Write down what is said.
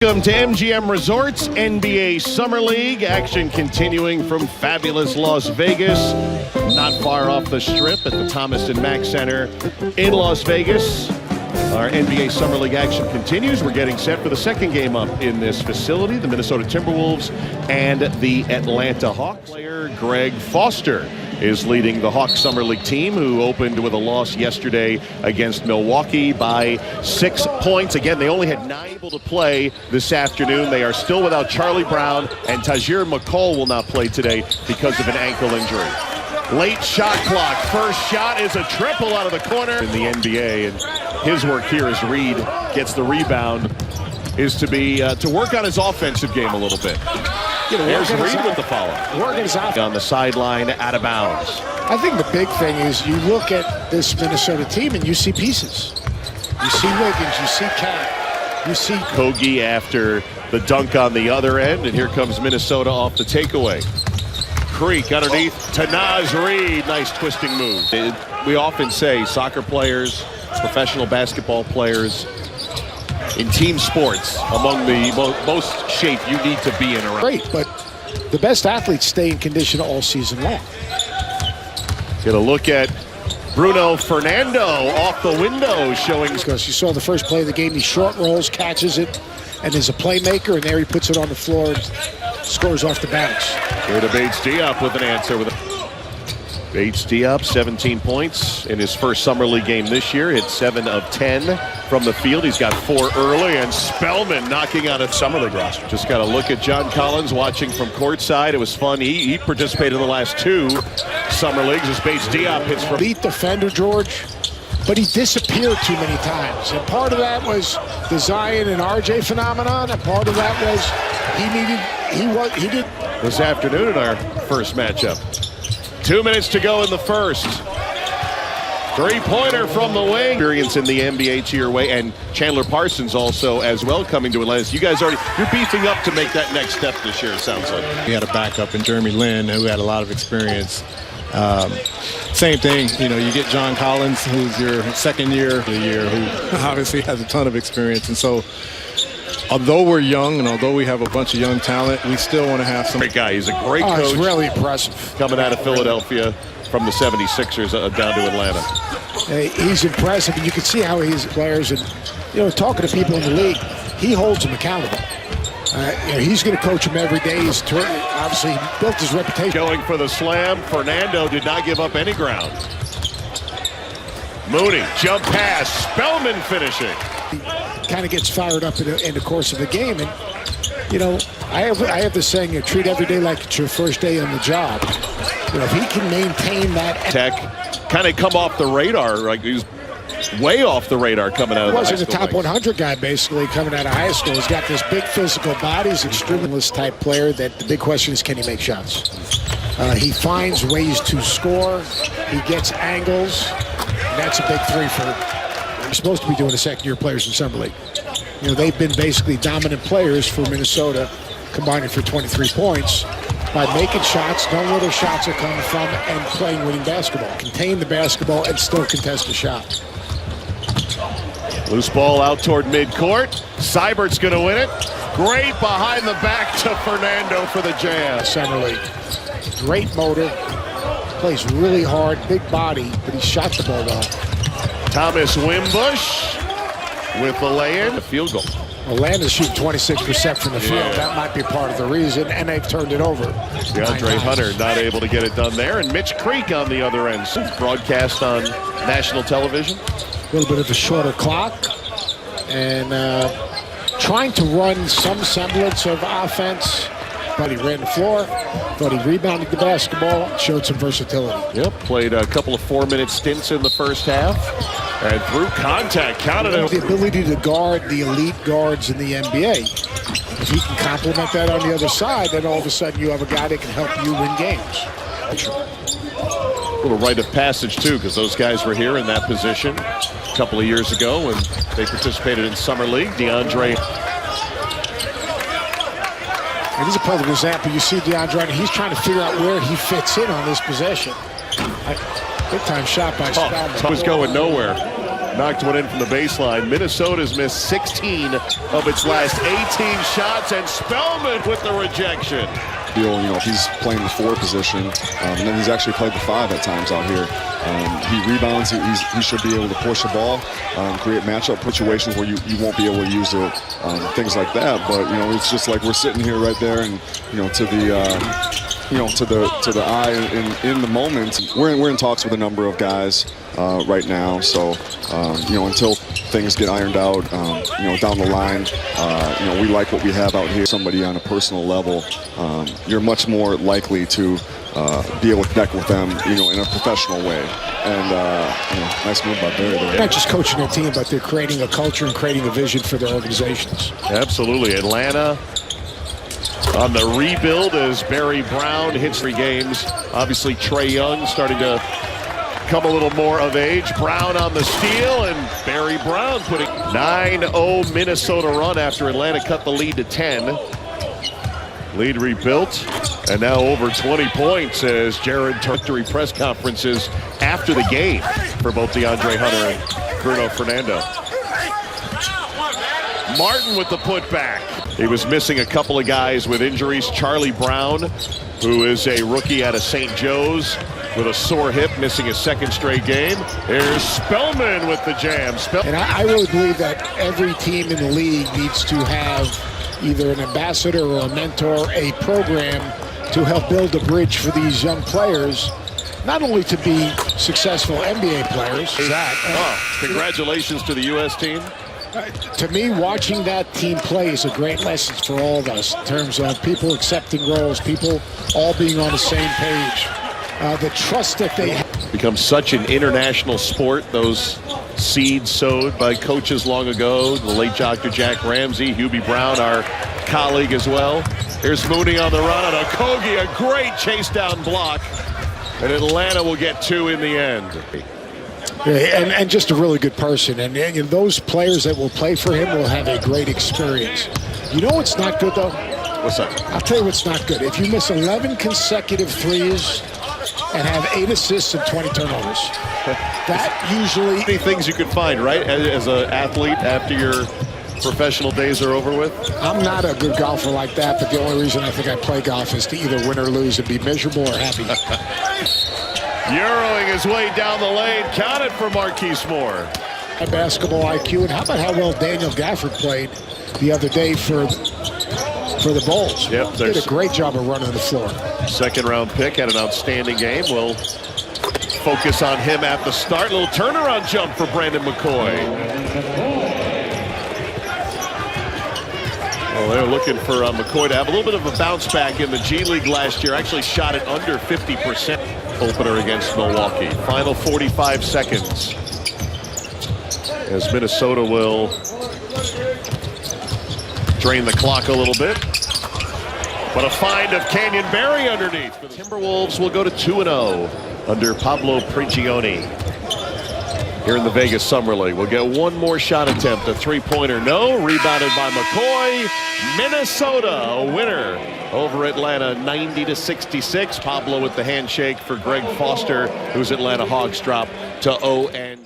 Welcome to MGM Resorts NBA Summer League. Action continuing from fabulous Las Vegas. Not far off the Strip at the Thomas and Mack Center in Las Vegas. Our NBA Summer League action continues. We're getting set for the second game up in this facility. The Minnesota Timberwolves and the Atlanta Hawks. Player Greg Foster is leading the Hawks Summer League team, who opened with a loss yesterday against Milwaukee by 6 points. Again, they only had 9 able to play this afternoon. They are still without Charlie Brown, and Tajir McCall will not play today because of an ankle injury. Late shot clock. First shot is a triple out of the corner in the NBA, and his work here as Reed gets the rebound is to work on his offensive game a little bit. There's Reed with the follow. On the sideline, out of bounds. I think the big thing is you look at this Minnesota team and you see pieces. You see Wiggins, you see Cat, you see Kogi after the dunk on the other end, and here comes Minnesota off the takeaway. Creek underneath to Naz Reid. Nice twisting move. We often say soccer players, professional basketball players, in team sports, among the most shape you need to be in. Great, but the best athletes stay in condition all season long. Get a look at Bruno Fernando off the window, showing. Because you saw the first play of the game, he short rolls, catches it, and is a playmaker, and there he puts it on the floor and scores off the bounce. Here to Bates Diop with an answer. Bates Diop, 17 points in his first Summer League game this year. Hit 7 of 10 from the field. He's got 4 early, and Spellman knocking out a Summer League roster. Just got to look at John Collins watching from courtside. It was fun. He participated in the last 2 Summer Leagues as Bates Diop hits from. Elite defender, George, but he disappeared too many times. And part of that was the Zion and RJ phenomenon, and part of that was he did. This afternoon in our first matchup. 2 minutes to go in the first. Three-pointer from the wing. Experience in the NBA to your way, and Chandler Parsons also as well coming to Atlanta. You guys you're beefing up to make that next step this year, it sounds like. We had a backup in Jeremy Lin who had a lot of experience. Same thing, you get John Collins, who's your second year of the year, who obviously has a ton of experience. And so, although we're young and although we have a bunch of young talent, we still want to have some. Great guy. He's a great coach. He's really impressive. Coming out of Philadelphia from the 76ers down to Atlanta. He's impressive, and you can see how his players, and talking to people in the league, he holds them accountable. He's going to coach them every day. He's obviously built his reputation. Going for the slam. Fernando did not give up any ground. Mooney, jump pass. Spellman finishing. He kind of gets fired up in the course of the game, and I have this saying: treat every day like it's your first day on the job. If he can maintain that. Tech kind of come off the radar, like he's way off the radar coming out of the high school. He wasn't a top 100 guy, basically, coming out of high school. He's got this big physical body. He's an extremely type player that the big question is, can he make shots? He finds ways to score. He gets angles. And that's a big three for him. We're supposed to be doing the second-year players in Summer League. They've been basically dominant players for Minnesota, combining for 23 points by making shots, knowing where their shots are coming from, and playing winning basketball. Contain the basketball and still contest a shot. Loose ball out toward midcourt. Seibert's going to win it. Great behind the back to Fernando for the jam. Summer League. Great motor. Plays really hard, big body, but he shot the ball well. Thomas Wimbush with the lay-in. A field goal. Atlanta's shooting 26% from the field. That might be part of the reason, and they've turned it over. DeAndre Hunter not able to get it done there, and Mitch Creek on the other end. Broadcast on national television. A little bit of a shorter clock, and trying to run some semblance of offense. But he ran the floor, thought he rebounded the basketball, showed some versatility. Yep, played a couple of 4-minute stints in the first half, and through contact, counted it. The ability to guard the elite guards in the NBA. If he can complement that on the other side, then all of a sudden you have a guy that can help you win games. A little rite of passage, too, because those guys were here in that position a couple of years ago when they participated in Summer League. DeAndre. And this is a perfect example. You see DeAndre, and he's trying to figure out where he fits in on this possession. Big time shot by Spellman. Was going nowhere. Knocked one in from the baseline. Minnesota's missed 16 of its last 18 shots, and Spellman with the rejection. He's playing the 4 position, and then he's actually played the 5 at times out here. He rebounds. He should be able to push the ball, create matchup situations where you won't be able to use it, things like that. But it's just like we're sitting here right there, and to the eye in the moment. We're in talks with a number of guys right now. So until things get ironed out, down the line, we like what we have out here. Somebody on a personal level, you're much more likely to be able to connect with them, in a professional way. And nice move by Barry there. They're not just coaching a team, but they're creating a culture and creating a vision for their organizations. Absolutely. Atlanta on the rebuild as Barry Brown hits 3 games. Obviously, Trae Young starting to come a little more of age. Brown on the steal, and Barry Brown putting 9-0 Minnesota run after Atlanta cut the lead to 10. Lead rebuilt, and now over 20 points as Jared victory press conferences after the game for both DeAndre Hunter and Bruno Fernando. Martin with the putback. He was missing a couple of guys with injuries. Charlie Brown, who is a rookie out of St. Joe's, with a sore hip, missing his 2nd straight game. Here's Spellman with the jam. And I really believe that every team in the league needs to have either an ambassador or a mentor, a program to help build a bridge for these young players, not only to be successul NBA players. Congratulations to the U.S. team. To me, watching that team play is a great lesson for all of us in terms of people accepting roles, people all being on the same page. The trust that they have. Become such an international sport, those seeds sowed by coaches long ago. The late Dr. Jack Ramsey, Hubie Brown, our colleague as well. Here's Mooney on the run on Okogie, a great chase down block. And Atlanta will get 2 in the end. And just a really good person. And those players that will play for him will have a great experience. You know what's not good, though? What's that? I'll tell you what's not good. If you miss 11 consecutive threes and have 8 assists and 20 turnovers, that usually... Many things you can find, right, as an athlete after your professional days are over with? I'm not a good golfer like that, but the only reason I think I play golf is to either win or lose and be miserable or happy. Euroing his way down the lane. Count it for Marquise Moore. Basketball IQ, and how about how well Daniel Gafford played the other day for the Bulls? Yep, did a great job of running the floor. 2nd round pick, had an outstanding game. We'll focus on him at the start. Little turnaround jump for Brandon McCoy. Well, they're looking for McCoy to have a little bit of a bounce back in the G League last year. Actually shot it under 50% opener against Milwaukee. Final 45 seconds as Minnesota will drain the clock a little bit. But a find of Canyon Barry underneath. The Timberwolves will go to 2-0 under Pablo Prigioni here in the Vegas Summer League. We'll get one more shot attempt. A 3-pointer, no. Rebounded by McCoy. Minnesota, a winner over Atlanta, 90-66. Pablo with the handshake for Greg Foster, whose Atlanta Hawks drop to 0-.